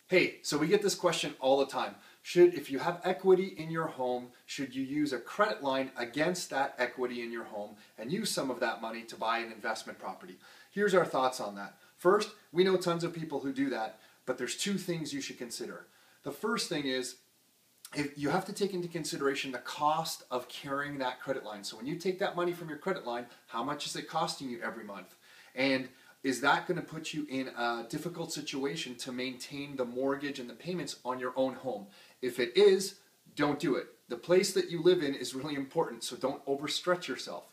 Hey, so we get this question all the time. If you have equity in your home, should you use a credit line against that equity in your home and use some of that money to buy an investment property? Here's our thoughts on that. First, we know tons of people who do that, but there's two things you should consider. The first thing is you have to take into consideration the cost of carrying that credit line. So when you take that money from your credit line, how much is it costing you every month? And is that going to put you in a difficult situation to maintain the mortgage and the payments on your own home? If it is, don't do it. The place that you live in is really important, so don't overstretch yourself.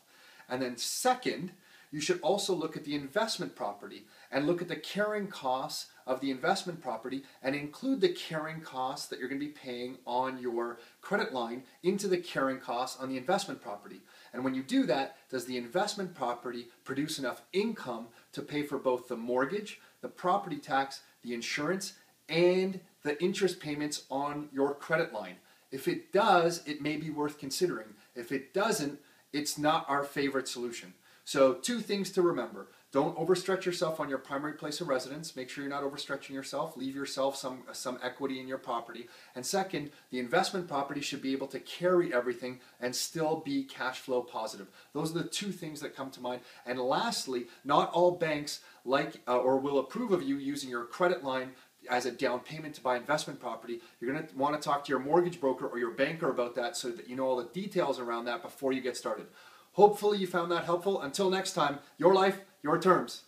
And then second, you should also look at the investment property and look at the carrying costs of the investment property and include the carrying costs that you're going to be paying on your credit line into the carrying costs on the investment property. And when you do that, does the investment property produce enough income to pay for both the mortgage, the property tax, the insurance, and the interest payments on your credit line? If it does, it may be worth considering. If it doesn't, it's not our favorite solution. So two things to remember. Don't overstretch yourself on your primary place of residence. Make sure you're not overstretching yourself. Leave yourself some equity in your property. And second, the investment property should be able to carry everything and still be cash flow positive. Those are the two things that come to mind. And lastly, not all banks like or will approve of you using your credit line as a down payment to buy investment property. You're going to want to talk to your mortgage broker or your banker about that so that you know all the details around that before you get started. Hopefully you found that helpful. Until next time, your life, your terms.